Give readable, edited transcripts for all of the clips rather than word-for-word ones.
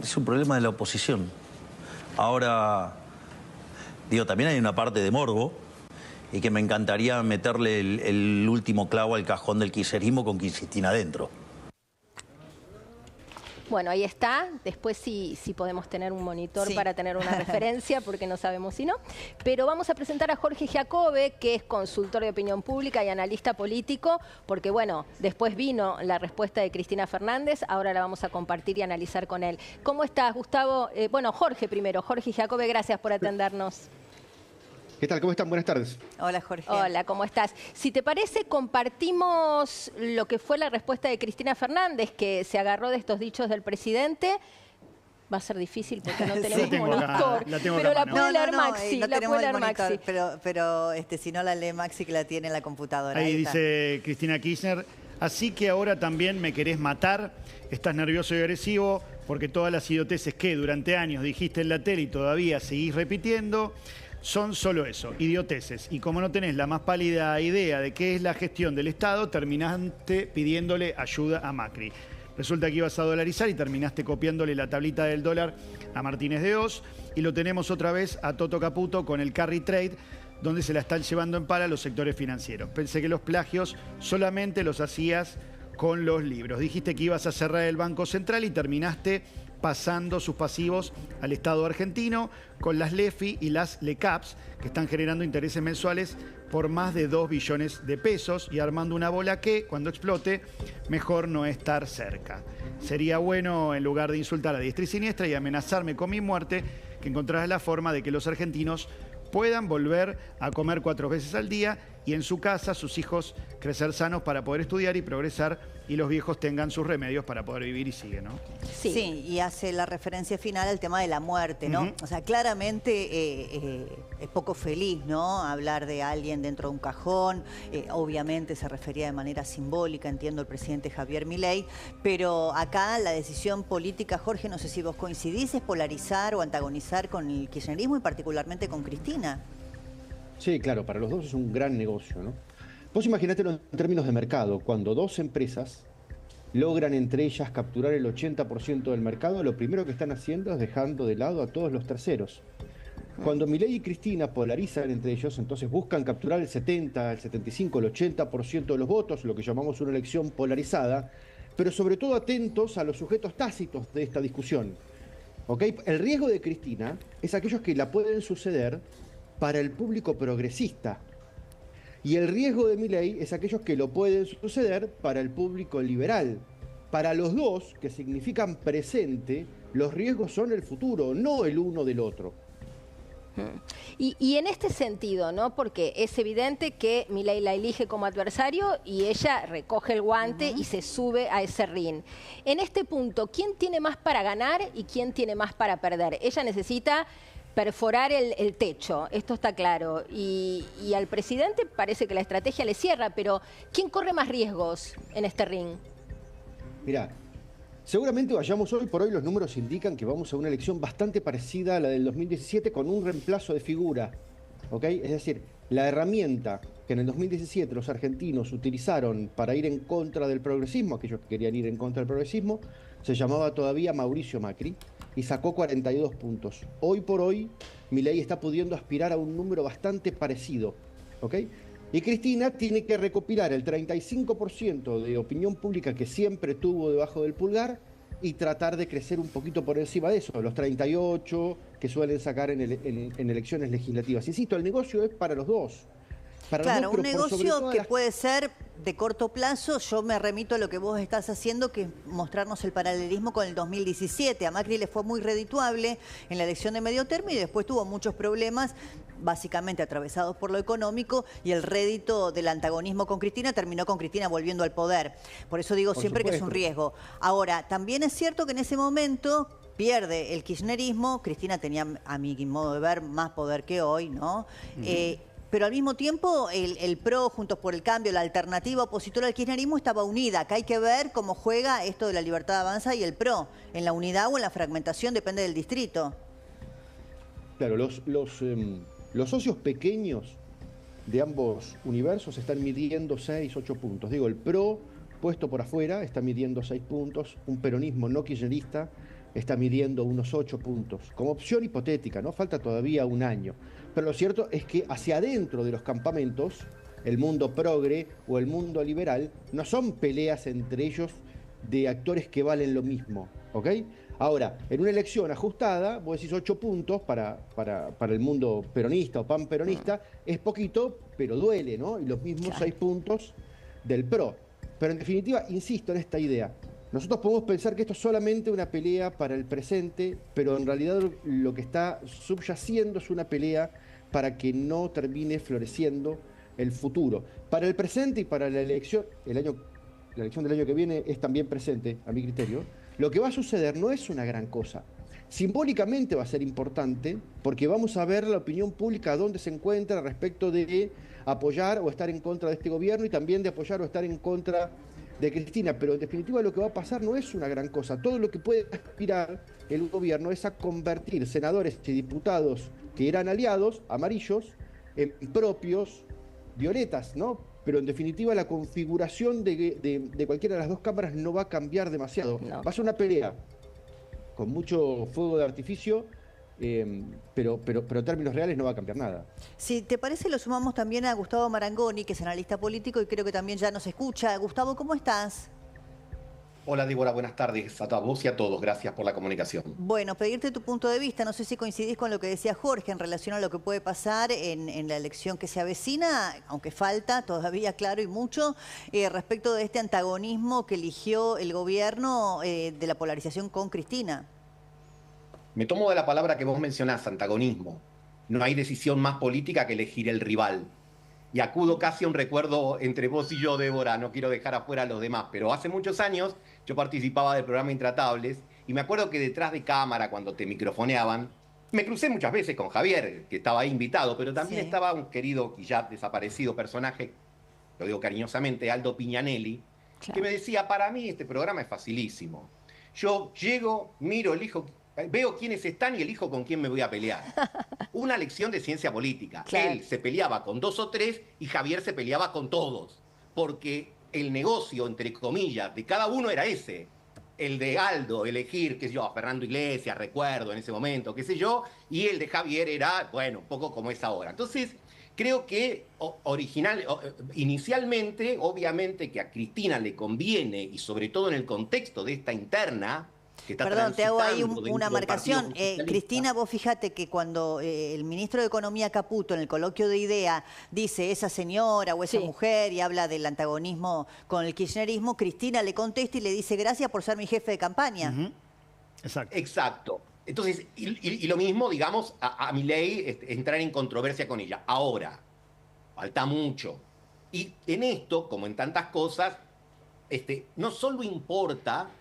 Es un problema de la oposición. Ahora, digo, también hay una parte de morbo y que me encantaría meterle el último clavo al cajón del kirchnerismo con Cristina adentro. Bueno, ahí está. Después sí podemos tener un monitor para tener una referencia, porque no sabemos si no. Pero vamos a presentar a Jorge Giacobbe, que es consultor de opinión pública y analista político, porque bueno, después vino la respuesta de Cristina Fernández, ahora la vamos a compartir y analizar con él. ¿Cómo estás, Gustavo? Bueno, Jorge primero. Jorge Giacobbe, gracias por atendernos. ¿Qué tal? ¿Cómo están? Buenas tardes. Hola, Jorge. Hola, ¿cómo estás? Si te parece, compartimos lo que fue la respuesta de Cristina Fernández, que se agarró de estos dichos del presidente. Va a ser difícil porque no tenemos monitor. Pero la puede leer Maxi. No tenemos el monitor, pero si no la lee Maxi, que la tiene en la computadora. Ahí dice Cristina Kirchner: así que ahora también me querés matar, estás nervioso y agresivo, porque todas las idioteces que durante años dijiste en la tele y todavía seguís repitiendo son solo eso, idioteces. Y como no tenés la más pálida idea de qué es la gestión del Estado, terminaste pidiéndole ayuda a Macri. Resulta que ibas a dolarizar y terminaste copiándole la tablita del dólar a Martínez de Oz. Y lo tenemos otra vez a Toto Caputo con el carry trade, donde se la están llevando en pala los sectores financieros. Pensé que los plagios solamente los hacías con los libros. Dijiste que ibas a cerrar el Banco Central y terminaste pasando sus pasivos al Estado argentino con las LEFI y las LECAPs, que están generando intereses mensuales por más de 2 billones de pesos y armando una bola que, cuando explote, mejor no estar cerca. Sería bueno, en lugar de insultar a diestra y siniestra y amenazarme con mi muerte, que encontraras la forma de que los argentinos puedan volver a comer 4 veces al día y en su casa sus hijos crecer sanos para poder estudiar y progresar, y los viejos tengan sus remedios para poder vivir y sigue, ¿no? Sí, y hace la referencia final al tema de la muerte, ¿no? O sea, claramente es poco feliz, ¿no? Hablar de alguien dentro de un cajón. Obviamente se refería de manera simbólica, entiendo, el presidente Javier Milei, pero acá la decisión política, Jorge, no sé si vos coincidís, es polarizar o antagonizar con el kirchnerismo y particularmente con Cristina. Sí, claro, para los dos es un gran negocio, ¿no? Vos imaginátelo en términos de mercado. Cuando dos empresas logran entre ellas capturar el 80% del mercado, lo primero que están haciendo es dejando de lado a todos los terceros. Cuando Milei y Cristina polarizan entre ellos, entonces buscan capturar el 70, el 75, el 80% de los votos, lo que llamamos una elección polarizada, pero sobre todo atentos a los sujetos tácitos de esta discusión. ¿Ok? El riesgo de Cristina es aquellos que la pueden suceder para el público progresista. Y el riesgo de Milei es aquellos que lo pueden suceder para el público liberal. Para los dos, que significan presente, los riesgos son el futuro, no el uno del otro. Y en este sentido, ¿no? Porque es evidente que Milei la elige como adversario y ella recoge el guante y se sube a ese ring. En este punto, ¿quién tiene más para ganar y quién tiene más para perder? Ella necesita perforar el techo, esto está claro. Y al presidente parece que la estrategia le cierra, pero ¿quién corre más riesgos en este ring? Mirá, seguramente vayamos hoy por hoy, los números indican que vamos a una elección bastante parecida a la del 2017 con un reemplazo de figura, ¿ok? Es decir, la herramienta que en el 2017 los argentinos utilizaron para ir en contra del progresismo, aquellos que querían ir en contra del progresismo, se llamaba todavía Mauricio Macri y sacó 42 puntos. Hoy por hoy, Milei está pudiendo aspirar a un número bastante parecido, ¿ok? Y Cristina tiene que recopilar el 35% de opinión pública que siempre tuvo debajo del pulgar y tratar de crecer un poquito por encima de eso, los 38 que suelen sacar en elecciones legislativas. Insisto, el negocio es para los dos. Claro, un negocio que puede ser de corto plazo. Yo me remito a lo que vos estás haciendo, que es mostrarnos el paralelismo con el 2017. A Macri le fue muy redituable en la elección de medio término y después tuvo muchos problemas, básicamente atravesados por lo económico, y el rédito del antagonismo con Cristina terminó con Cristina volviendo al poder. Por eso digo siempre que es un riesgo. Ahora, también es cierto que en ese momento pierde el kirchnerismo. Cristina tenía, a mi modo de ver, más poder que hoy, ¿no? Pero al mismo tiempo el PRO, Juntos por el Cambio, la alternativa opositora al kirchnerismo estaba unida. Acá hay que ver cómo juega esto de la Libertad Avanza y el PRO. En la unidad o en la fragmentación, depende del distrito. Claro, los socios pequeños de ambos universos están midiendo 6, 8 puntos. Digo, el PRO puesto por afuera está midiendo 6 puntos, un peronismo no kirchnerista está midiendo unos 8 puntos, como opción hipotética, ¿no? Falta todavía un año. Pero lo cierto es que hacia adentro de los campamentos, el mundo progre o el mundo liberal, no son peleas entre ellos de actores que valen lo mismo, ¿ok? Ahora, en una elección ajustada, vos decís 8 puntos para el mundo peronista o panperonista, es poquito, pero duele, ¿no? Y los mismos 6 puntos del PRO. Pero en definitiva, insisto en esta idea, nosotros podemos pensar que esto es solamente una pelea para el presente, pero en realidad lo que está subyaciendo es una pelea para que no termine floreciendo el futuro. Para el presente y para la elección, la elección del año que viene es también presente, a mi criterio, lo que va a suceder no es una gran cosa. Simbólicamente va a ser importante porque vamos a ver la opinión pública dónde se encuentra respecto de apoyar o estar en contra de este gobierno y también de apoyar o estar en contra de Cristina, pero en definitiva lo que va a pasar no es una gran cosa. Todo lo que puede aspirar el gobierno es a convertir senadores y diputados que eran aliados, amarillos, en propios, violetas, ¿no? Pero en definitiva la configuración de cualquiera de las dos cámaras no va a cambiar demasiado. No. Va a ser una pelea con mucho fuego de artificio, pero en términos reales no va a cambiar nada. Si te parece, lo sumamos también a Gustavo Marangoni, que es analista político y creo que también ya nos escucha. Gustavo, ¿cómo estás? Hola, Débora, buenas tardes a vos y a todos. Gracias por la comunicación. Bueno, pedirte tu punto de vista. No sé si coincidís con lo que decía Jorge en relación a lo que puede pasar en la elección que se avecina, aunque falta todavía, claro, y mucho, respecto de este antagonismo que eligió el gobierno de la polarización con Cristina. Me tomo de la palabra que vos mencionás, antagonismo. No hay decisión más política que elegir el rival. Y acudo casi a un recuerdo entre vos y yo, Débora, no quiero dejar afuera a los demás, pero hace muchos años yo participaba del programa Intratables y me acuerdo que detrás de cámara, cuando te microfoneaban, me crucé muchas veces con Javier, que estaba ahí invitado, pero también estaba un querido y ya desaparecido personaje, lo digo cariñosamente, Aldo Piñanelli, que me decía, para mí este programa es facilísimo. Yo llego, miro, elijo, veo quiénes están y elijo con quién me voy a pelear. Una lección de ciencia política. Claro. Él se peleaba con 2 o 3 y Javier se peleaba con todos. Porque el negocio, entre comillas, de cada uno era ese. El de Aldo, elegir, qué sé yo, a Fernando Iglesias, recuerdo en ese momento, qué sé yo. Y el de Javier era, bueno, un poco como es ahora. Entonces, creo que inicialmente, obviamente que a Cristina le conviene, y sobre todo en el contexto de esta interna, perdón, te hago ahí una marcación. Cristina, vos fíjate que cuando el ministro de Economía Caputo en el coloquio de IDEA dice esa señora o esa mujer y habla del antagonismo con el kirchnerismo, Cristina le contesta y le dice gracias por ser mi jefe de campaña. Exacto. Exacto. Entonces, y lo mismo, digamos, a Milei entrar en controversia con ella. Ahora, falta mucho. Y en esto, como en tantas cosas, no solo importa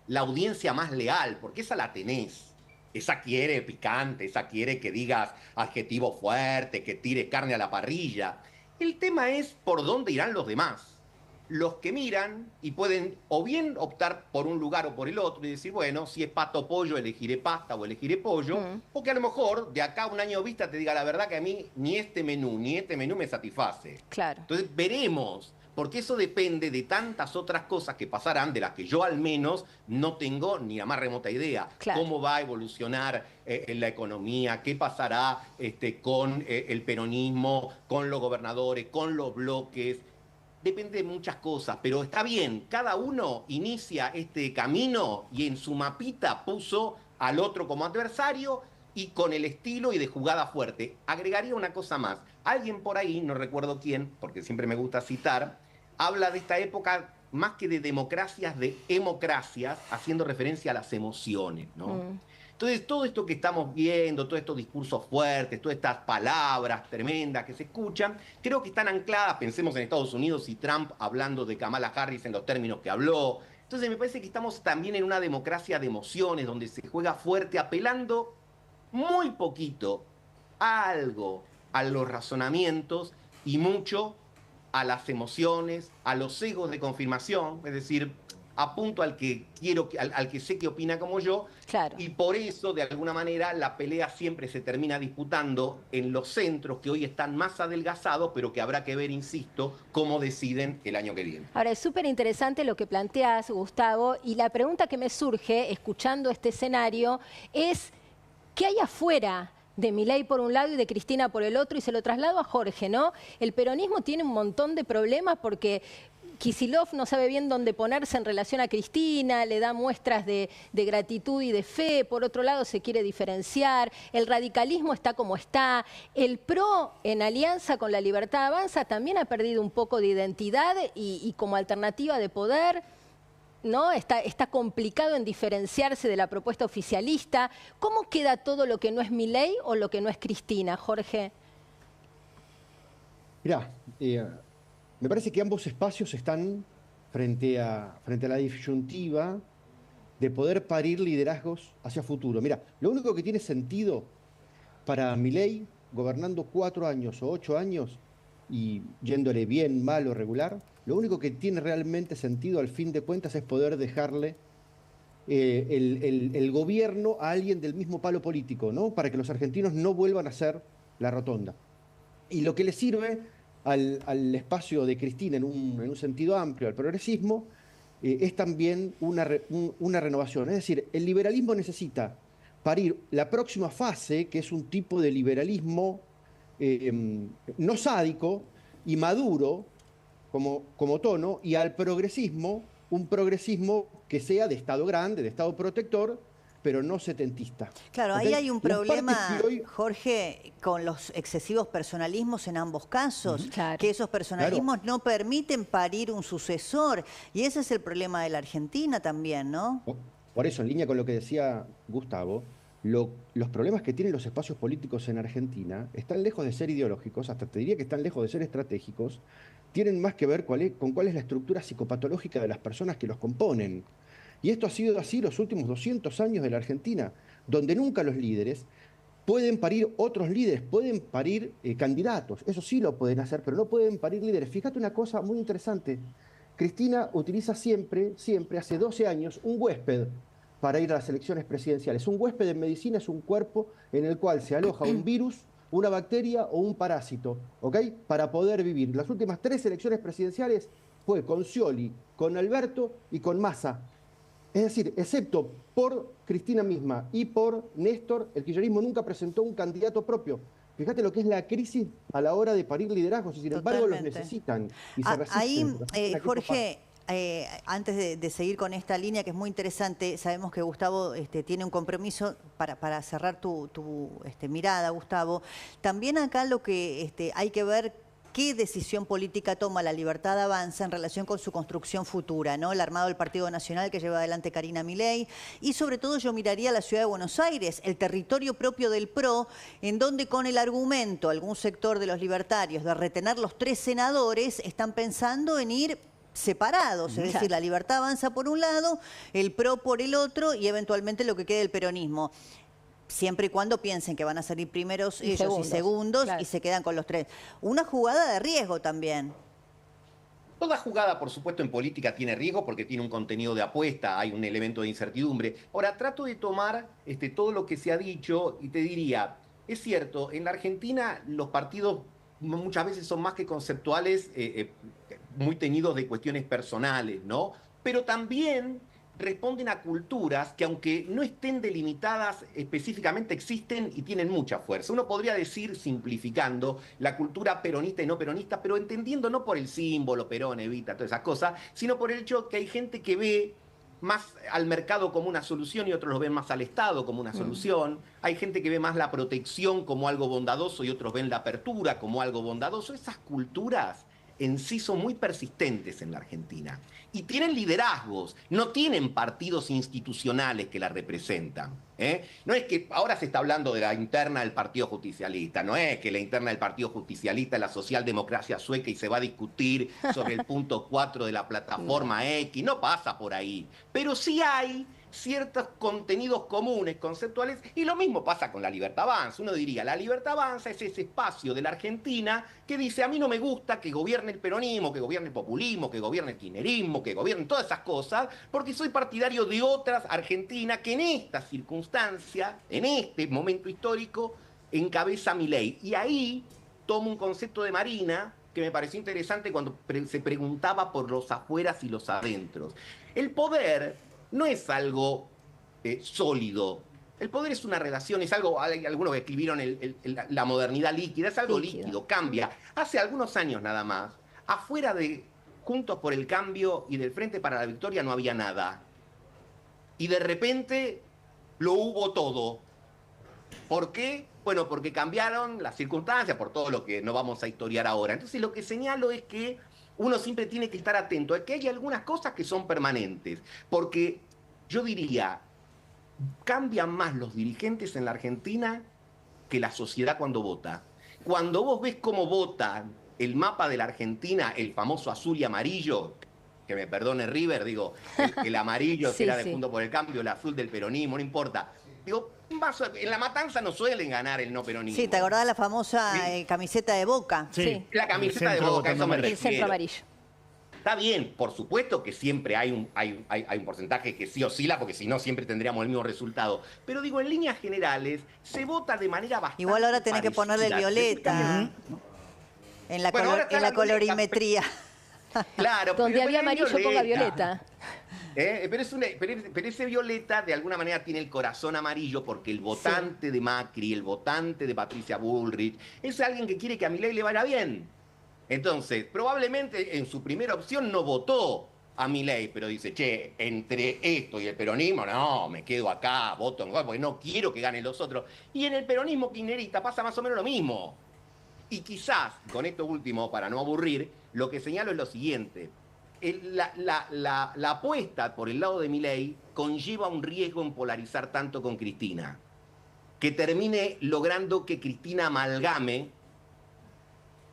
la audiencia más leal, porque esa la tenés. Esa quiere picante, esa quiere que digas adjetivo fuerte, que tires carne a la parrilla. El tema es por dónde irán los demás. Los que miran y pueden o bien optar por un lugar o por el otro y decir, bueno, si es pato o pollo, elegiré pasta o elegiré pollo, o que a lo mejor de acá a un año vista te diga la verdad que a mí ni este menú me satisface. Claro. Entonces veremos. Porque eso depende de tantas otras cosas que pasarán, de las que yo al menos no tengo ni la más remota idea. Claro. Cómo va a evolucionar la economía, qué pasará con el peronismo, con los gobernadores, con los bloques. Depende de muchas cosas, pero está bien, cada uno inicia este camino y en su mapita puso al otro como adversario y con el estilo y de jugada fuerte. Agregaría una cosa más. Alguien por ahí, no recuerdo quién, porque siempre me gusta citar, habla de esta época más que de democracias, de hemocracias, haciendo referencia a las emociones, ¿no? Entonces, todo esto que estamos viendo, todos estos discursos fuertes, todas estas palabras tremendas que se escuchan, creo que están ancladas, pensemos en Estados Unidos y Trump hablando de Kamala Harris en los términos que habló. Entonces, me parece que estamos también en una democracia de emociones, donde se juega fuerte, apelando muy poquito a algo, a los razonamientos y mucho a las emociones, a los sesgos de confirmación. Es decir, apunto al que quiero, al que sé que opina como yo, claro. Y por eso, de alguna manera, la pelea siempre se termina disputando en los centros que hoy están más adelgazados, pero que habrá que ver, insisto, cómo deciden el año que viene. Ahora, es súper interesante lo que planteas, Gustavo, y la pregunta que me surge, escuchando este escenario, es ¿qué hay afuera de Milei por un lado y de Cristina por el otro? Y se lo traslado a Jorge, ¿no? El peronismo tiene un montón de problemas porque Kicillof no sabe bien dónde ponerse en relación a Cristina, le da muestras de gratitud y de fe, por otro lado se quiere diferenciar, el radicalismo está como está, el PRO en alianza con la Libertad Avanza también ha perdido un poco de identidad y como alternativa de poder, ¿no? Está complicado en diferenciarse de la propuesta oficialista. ¿Cómo queda todo lo que no es Milei o lo que no es Cristina, Jorge? Mirá, me parece que ambos espacios están frente a la disyuntiva de poder parir liderazgos hacia futuro. Mira, lo único que tiene sentido para Milei, gobernando 4 años o 8 años y yéndole bien, mal o regular, lo único que tiene realmente sentido al fin de cuentas es poder dejarle el gobierno a alguien del mismo palo político, ¿no? Para que los argentinos no vuelvan a hacer la rotonda. Y lo que le sirve al espacio de Cristina en un sentido amplio, al progresismo, es también una renovación. Es decir, el liberalismo necesita parir la próxima fase, que es un tipo de liberalismo no sádico y maduro como tono, y al progresismo, un progresismo que sea de Estado grande, de Estado protector, pero no setentista. Claro, ¿Okay? ahí hay un problema, hoy... Jorge, con los excesivos personalismos en ambos casos, claro. que esos personalismos no permiten parir un sucesor, y ese es el problema de la Argentina también, ¿no? Por eso, en línea con lo que decía Gustavo, los problemas que tienen los espacios políticos en Argentina están lejos de ser ideológicos, hasta te diría que están lejos de ser estratégicos, tienen más que ver con cuál es la estructura psicopatológica de las personas que los componen. Y esto ha sido así los últimos 200 años de la Argentina, donde nunca los líderes pueden parir otros líderes, pueden parir candidatos, eso sí lo pueden hacer, pero no pueden parir líderes. Fíjate una cosa muy interesante, Cristina utiliza siempre, hace 12 años, un huésped para ir a las elecciones presidenciales. Un huésped en medicina es un cuerpo en el cual se aloja un virus, una bacteria o un parásito, ¿ok? Para poder vivir. Las últimas 3 elecciones presidenciales fue con Scioli, con Alberto y con Massa. Es decir, excepto por Cristina misma y por Néstor, el kirchnerismo nunca presentó un candidato propio. Fíjate lo que es la crisis a la hora de parir liderazgos, y sin embargo los necesitan y se resisten. Ahí, Jorge, antes de seguir con esta línea que es muy interesante, sabemos que Gustavo tiene un compromiso para cerrar tu mirada, Gustavo. También acá lo que hay que ver qué decisión política toma la Libertad Avanza en relación con su construcción futura, ¿no? El armado del Partido Nacional que lleva adelante Karina Milei, y sobre todo yo miraría la ciudad de Buenos Aires, el territorio propio del PRO, en donde con el argumento, algún sector de los libertarios, de retener los 3 senadores, están pensando en ir separados, es decir, la Libertad Avanza por un lado, el PRO por el otro y eventualmente lo que quede del peronismo. Siempre y cuando piensen que van a salir primeros ellos y segundos, claro, y se quedan con los 3. Una jugada de riesgo también. Toda jugada, por supuesto, en política tiene riesgo porque tiene un contenido de apuesta, hay un elemento de incertidumbre. Ahora, trato de tomar todo lo que se ha dicho y te diría, es cierto, en la Argentina los partidos muchas veces son más que conceptuales, muy teñidos de cuestiones personales, ¿no? Pero también responden a culturas que, aunque no estén delimitadas específicamente, existen y tienen mucha fuerza. Uno podría decir, simplificando, la cultura peronista y no peronista, pero entendiendo no por el símbolo, Perón, Evita, todas esas cosas, sino por el hecho que hay gente que ve más al mercado como una solución y otros lo ven más al Estado como una solución. Hay gente que ve más la protección como algo bondadoso y otros ven la apertura como algo bondadoso. Esas culturas en sí son muy persistentes en la Argentina y tienen liderazgos, no tienen partidos institucionales que la representan. No es que ahora se está hablando de la interna del Partido Justicialista, no es que la interna del Partido Justicialista es la socialdemocracia sueca y se va a discutir sobre el punto 4 de la plataforma X, no pasa por ahí, pero sí hay ciertos contenidos comunes, conceptuales, y lo mismo pasa con la Libertad Avanza. Uno diría, la Libertad Avanza es ese espacio de la Argentina que dice, a mí no me gusta que gobierne el peronismo, que gobierne el populismo, que gobierne el kirchnerismo, que gobierne todas esas cosas, porque soy partidario de otras Argentinas que en esta circunstancia, en este momento histórico, encabeza Milei. Y ahí tomo un concepto de Marina que me pareció interesante cuando se preguntaba por los afueras y los adentros. El poder no es algo sólido. El poder es una relación, es algo, algunos que escribieron la modernidad líquida, es algo líquido, cambia. Hace algunos años nada más, afuera de Juntos por el Cambio y del Frente para la Victoria no había nada. Y de repente lo hubo todo. ¿Por qué? Bueno, porque cambiaron las circunstancias, por todo lo que no vamos a historiar ahora. Entonces lo que señalo es que uno siempre tiene que estar atento a que hay algunas cosas que son permanentes, porque yo diría, cambian más los dirigentes en la Argentina que la sociedad cuando vota. Cuando vos ves cómo votan el mapa de la Argentina, el famoso azul y amarillo, que me perdone River, digo, el amarillo que era de Juntos por el Cambio, el azul del peronismo, no importa. Digo, en La Matanza no suelen ganar el no peronismo. Sí, ¿te acordás de la famosa camiseta de Boca? Sí. La camiseta de Boca, eso me refiero. El centro amarillo. Está bien, por supuesto que siempre hay un porcentaje que sí oscila, porque si no siempre tendríamos el mismo resultado. Pero digo, en líneas generales, se vota de manera bastante Igual ahora tenés que ponerle el violeta en la colorimetría. Claro. Donde había amarillo, ponga violeta. Pero ese violeta de alguna manera tiene el corazón amarillo porque el votante de Macri, el votante de Patricia Bullrich, es alguien que quiere que a Milei le vaya bien. Entonces, probablemente en su primera opción no votó a Milei, pero dice, che, entre esto y el peronismo, no, me quedo acá, voto en gol, porque no quiero que ganen los otros. Y en el peronismo kirchnerista pasa más o menos lo mismo. Y quizás, con esto último, para no aburrir, lo que señalo es lo siguiente. La apuesta por el lado de Milei conlleva un riesgo en polarizar tanto con Cristina, que termine logrando que Cristina amalgame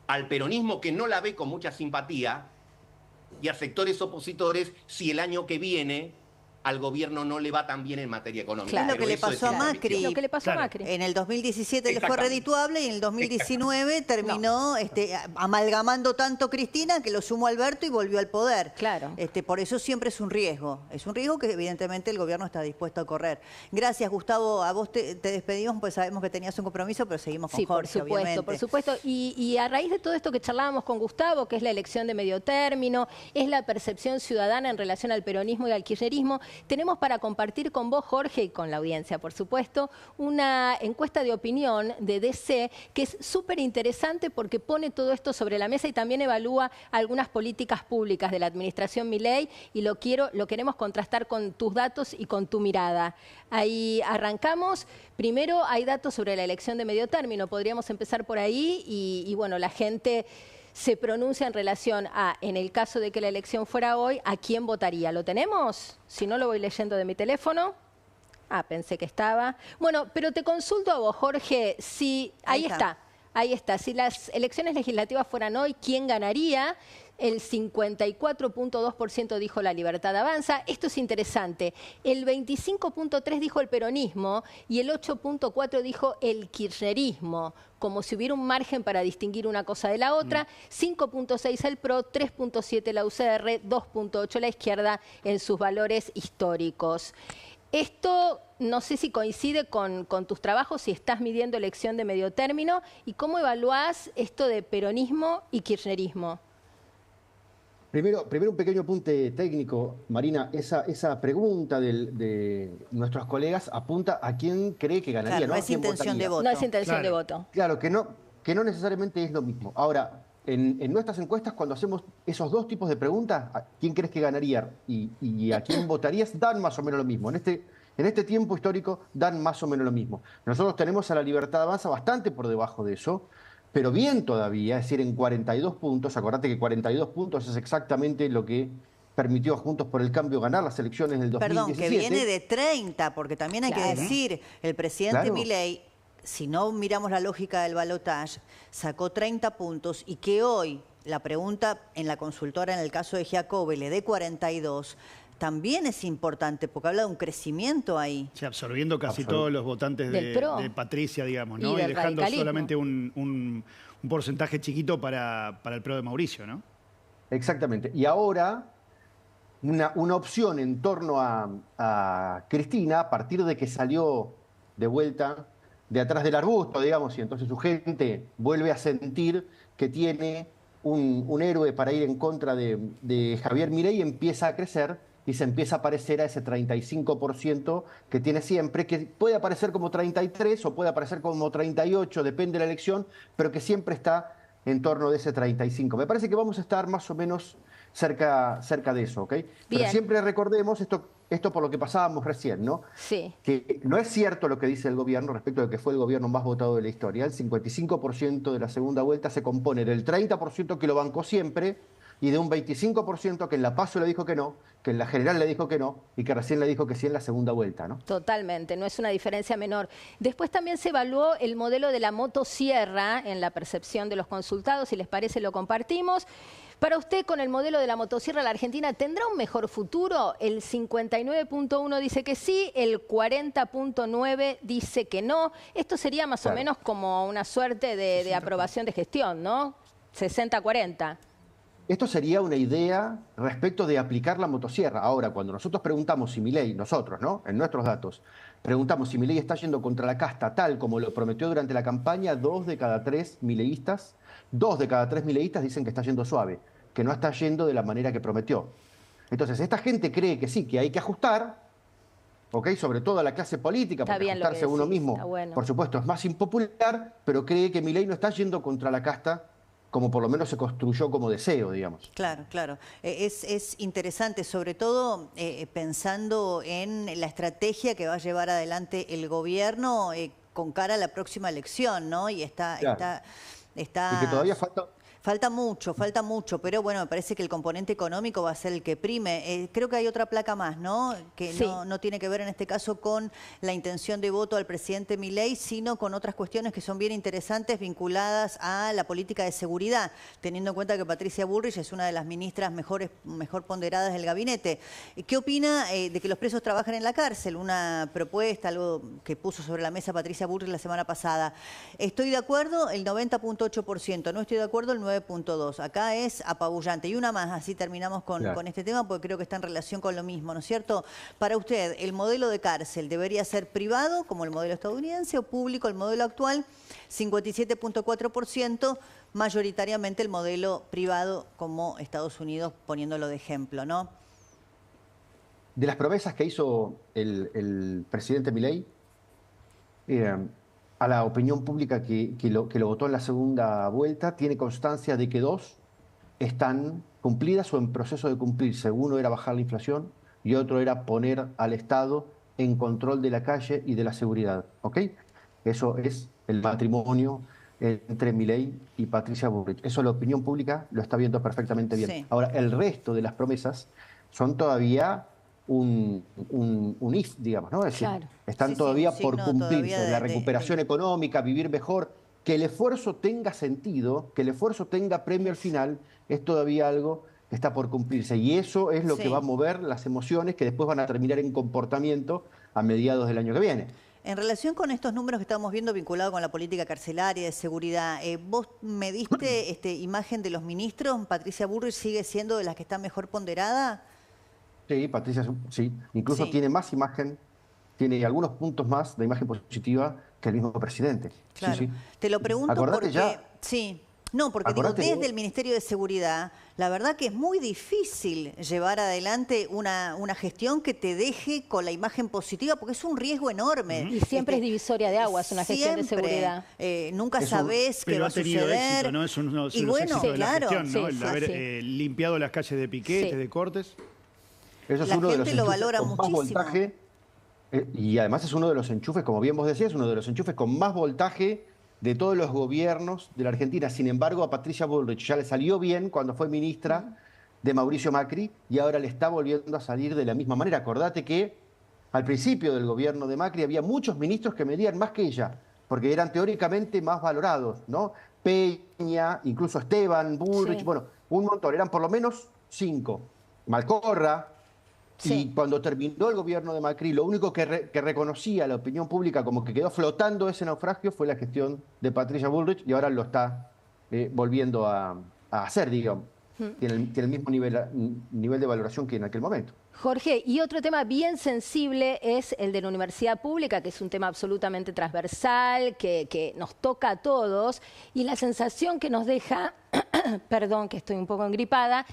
al peronismo, que no la ve con mucha simpatía, y a sectores opositores si el año que viene al gobierno no le va tan bien en materia económica. Claro, lo que le pasó a Macri. Lo que le pasó a Macri. En el 2017 le fue redituable y en el 2019 terminó amalgamando tanto Cristina que lo sumó Alberto y volvió al poder. Claro. Por eso siempre es un riesgo. Es un riesgo que evidentemente el gobierno está dispuesto a correr. Gracias, Gustavo. A vos te despedimos, pues sabemos que tenías un compromiso, pero seguimos con Jorge, obviamente. Por supuesto. Y a raíz de todo esto que charlábamos con Gustavo, que es la elección de medio término, es la percepción ciudadana en relación al peronismo y al kirchnerismo, tenemos para compartir con vos, Jorge, y con la audiencia, por supuesto, una encuesta de opinión de DC que es súper interesante porque pone todo esto sobre la mesa y también evalúa algunas políticas públicas de la administración Milei y lo queremos contrastar con tus datos y con tu mirada. Ahí arrancamos. Primero hay datos sobre la elección de medio término, podríamos empezar por ahí y bueno, la gente se pronuncia en relación a, en el caso de que la elección fuera hoy, ¿a quién votaría? ¿Lo tenemos? Si no, lo voy leyendo de mi teléfono. Ah, pensé que estaba. Bueno, pero te consulto a vos, Jorge, si... Ahí está. Si las elecciones legislativas fueran hoy, ¿quién ganaría? El 54.2% dijo la Libertad Avanza. Esto es interesante. El 25.3% dijo el peronismo y el 8.4% dijo el kirchnerismo, como si hubiera un margen para distinguir una cosa de la otra. 5.6% el PRO, 3.7% la UCR, 2.8% la izquierda en sus valores históricos. Esto no sé si coincide con tus trabajos, si estás midiendo elección de medio término, y cómo evaluás esto de peronismo y kirchnerismo. Primero un pequeño apunte técnico, Marina. Esa pregunta de nuestros colegas apunta a quién cree que ganaría. Claro, no es intención de voto. No es intención de voto. Claro, que no necesariamente es lo mismo. Ahora, en nuestras encuestas, cuando hacemos esos dos tipos de preguntas, ¿a quién crees que ganaría y a quién votarías? Dan más o menos lo mismo. En este tiempo histórico dan más o menos lo mismo. Nosotros tenemos a la Libertad Avanza bastante por debajo de eso, pero bien todavía, es decir, en 42 puntos. Acordate que 42 puntos es exactamente lo que permitió a Juntos por el Cambio ganar las elecciones del 2017. Perdón, que viene de 30, porque también hay que decir, el presidente Milei, si no miramos la lógica del balotaje, sacó 30 puntos y que hoy la pregunta en la consultora, en el caso de Giacobbe, le dé 42, también es importante, porque habla de un crecimiento ahí. Sí, absorbiendo casi todos los votantes de Patricia, digamos, ¿no? Y dejando solamente un porcentaje chiquito para el PRO de Mauricio, ¿no? Exactamente. Y ahora, una opción en torno a Cristina, a partir de que salió de vuelta de atrás del arbusto, digamos, y entonces su gente vuelve a sentir que tiene un héroe para ir en contra de Javier Milei, empieza a crecer y se empieza a parecer a ese 35% que tiene siempre, que puede aparecer como 33 o puede aparecer como 38, depende de la elección, pero que siempre está en torno de ese 35. Me parece que vamos a estar más o menos cerca de eso, ¿ok? Pero siempre recordemos esto por lo que pasábamos recién, ¿no? Sí. Que no es cierto lo que dice el gobierno respecto de que fue el gobierno más votado de la historia. El 55% de la segunda vuelta se compone del 30% que lo bancó siempre y de un 25% que en la PASO le dijo que no, que en la general le dijo que no y que recién le dijo que sí en la segunda vuelta, ¿no? Totalmente, no es una diferencia menor. Después también se evaluó el modelo de la motosierra en la percepción de los consultados, si les parece lo compartimos. Para usted, con el modelo de la motosierra, ¿la Argentina tendrá un mejor futuro? El 59.1 dice que sí, el 40.9 dice que no. Esto sería más o menos como una suerte de aprobación de gestión, ¿no? 60-40. Esto sería una idea respecto de aplicar la motosierra. Ahora, cuando nosotros preguntamos si Milei, nosotros, ¿no? En nuestros datos, preguntamos si Milei está yendo contra la casta tal como lo prometió durante la campaña, 2 de cada 3 mileístas dicen que está yendo suave, que no está yendo de la manera que prometió. Entonces, esta gente cree que sí, que hay que ajustar, ¿ok? Sobre todo a la clase política, porque ajustarse a uno mismo, por supuesto, es más impopular, pero cree que Milei no está yendo contra la casta como por lo menos se construyó como deseo, digamos. Claro, claro. Es interesante, sobre todo pensando en la estrategia que va a llevar adelante el gobierno con cara a la próxima elección, ¿no? Y está... Y que todavía falta... Falta mucho, pero bueno, me parece que el componente económico va a ser el que prime. Creo que hay otra placa más, ¿no? Que no tiene que ver en este caso con la intención de voto al presidente Milei, sino con otras cuestiones que son bien interesantes vinculadas a la política de seguridad, teniendo en cuenta que Patricia Bullrich es una de las ministras mejor ponderadas del gabinete. ¿Qué opina de que los presos trabajen en la cárcel? Una propuesta, algo que puso sobre la mesa Patricia Bullrich la semana pasada. Estoy de acuerdo, el 90.8%. No estoy de acuerdo, el 9.2. Acá es apabullante. Y una más, así terminamos con este tema, porque creo que está en relación con lo mismo, ¿no es cierto? Para usted, ¿el modelo de cárcel debería ser privado, como el modelo estadounidense, o público, el modelo actual? 57.4%, mayoritariamente el modelo privado, como Estados Unidos, poniéndolo de ejemplo, ¿no? De las promesas que hizo el presidente Milei, a la opinión pública que lo votó en la segunda vuelta, tiene constancia de que 2 están cumplidas o en proceso de cumplirse. Uno era bajar la inflación y otro era poner al Estado en control de la calle y de la seguridad. ¿Ok? Eso es el matrimonio entre Milei y Patricia Bullrich. Eso la opinión pública lo está viendo perfectamente bien. Sí. Ahora, el resto de las promesas son todavía un if, digamos, ¿no? Es decir, están todavía por cumplirse. Todavía la recuperación económica, vivir mejor, que el esfuerzo tenga sentido, que el esfuerzo tenga premio al final, es todavía algo que está por cumplirse. Y eso es lo que va a mover las emociones que después van a terminar en comportamiento a mediados del año que viene. En relación con estos números que estamos viendo vinculados con la política carcelaria de seguridad, ¿vos me diste imagen de los ministros? ¿Patricia Bullrich sigue siendo de las que está mejor ponderada? Sí, Patricia, sí. Incluso tiene más imagen, tiene algunos puntos más de imagen positiva que el mismo presidente. Claro. Sí, sí. Te lo pregunto porque... porque digo, desde el Ministerio de Seguridad, la verdad que es muy difícil llevar adelante una gestión que te deje con la imagen positiva, porque es un riesgo enorme. Y siempre es divisoria de aguas una gestión de seguridad. Nunca sabés qué va a suceder. Éxito, ¿no? Es uno de los éxitos de la gestión, ¿no? El haber limpiado las calles de piquetes, de cortes. Eso es uno de los enchufes con más voltaje, y además es uno de los enchufes, como bien vos decías, uno de los enchufes con más voltaje de todos los gobiernos de la Argentina. Sin embargo, a Patricia Bullrich ya le salió bien cuando fue ministra de Mauricio Macri y ahora le está volviendo a salir de la misma manera. Acordate que al principio del gobierno de Macri había muchos ministros que medían más que ella, porque eran teóricamente más valorados, ¿no? Peña, incluso Esteban, Bullrich, bueno, un montón, eran por lo menos 5. Malcorra, Sí. Y cuando terminó el gobierno de Macri, lo único que reconocía la opinión pública como que quedó flotando ese naufragio fue la gestión de Patricia Bullrich, y ahora lo está volviendo a hacer, digamos. Tiene el mismo nivel de valoración que en aquel momento. Jorge, y otro tema bien sensible es el de la universidad pública, que es un tema absolutamente transversal, que nos toca a todos, y la sensación que nos deja, perdón que estoy un poco engripada,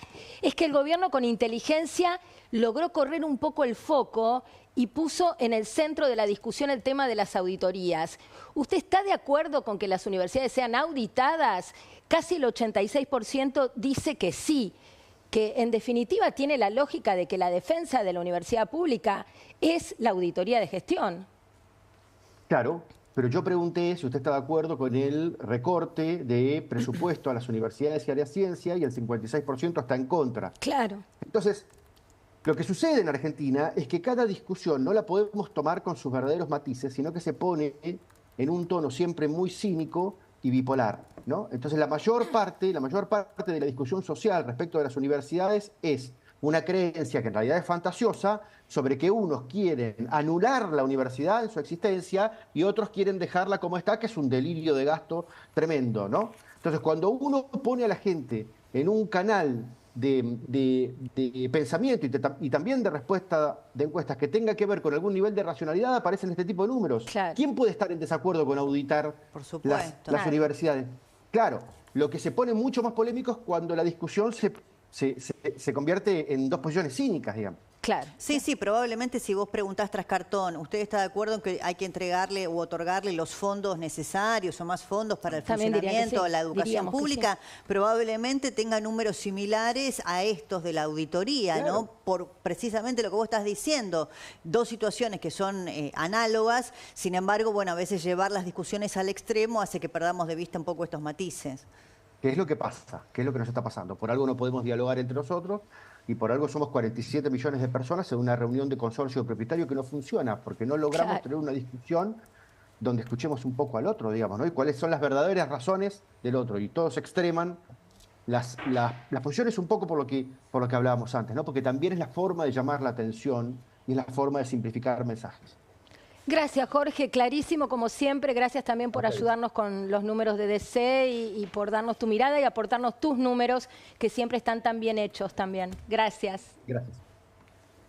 es que el gobierno con inteligencia logró correr un poco el foco y puso en el centro de la discusión el tema de las auditorías. ¿Usted está de acuerdo con que las universidades sean auditadas? Casi el 86% dice que sí, que en definitiva tiene la lógica de que la defensa de la universidad pública es la auditoría de gestión. Claro, pero yo pregunté si usted está de acuerdo con el recorte de presupuesto a las universidades y a la ciencia, y el 56% está en contra. Claro. Entonces, lo que sucede en Argentina es que cada discusión no la podemos tomar con sus verdaderos matices, sino que se pone en un tono siempre muy cínico y bipolar, ¿no? Entonces la mayor parte de la discusión social respecto de las universidades es una creencia que en realidad es fantasiosa, sobre que unos quieren anular la universidad en su existencia y otros quieren dejarla como está, que es un delirio de gasto tremendo, ¿no? Entonces, cuando uno pone a la gente en un canal de pensamiento y también de respuesta de encuestas que tenga que ver con algún nivel de racionalidad, aparecen este tipo de números. Claro. ¿Quién puede estar en desacuerdo con auditar las universidades? Claro, lo que se pone mucho más polémico es cuando la discusión se convierte en dos posiciones cínicas, digamos. Claro. Sí, sí, probablemente si vos preguntás tras cartón, ¿usted está de acuerdo en que hay que entregarle o otorgarle los fondos necesarios o más fondos para el funcionamiento de la educación pública? Sí. Probablemente tenga números similares a estos de la auditoría, claro, ¿no? Por precisamente lo que vos estás diciendo, dos situaciones que son análogas, sin embargo, bueno, a veces llevar las discusiones al extremo hace que perdamos de vista un poco estos matices. ¿Qué es lo que pasa? ¿Qué es lo que nos está pasando? Por algo no podemos dialogar entre nosotros y por algo somos 47 millones de personas en una reunión de consorcio propietario que no funciona, porque no logramos tener una discusión donde escuchemos un poco al otro, digamos, ¿no? Y cuáles son las verdaderas razones del otro. Y todos extreman las posiciones un poco por lo que hablábamos antes, ¿no? Porque también es la forma de llamar la atención y es la forma de simplificar mensajes. Gracias, Jorge. Clarísimo, como siempre. Gracias también por ayudarnos con los números de DC y por darnos tu mirada y aportarnos tus números, que siempre están tan bien hechos también. Gracias. Gracias.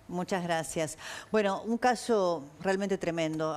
Muchas gracias. Bueno, un caso realmente tremendo.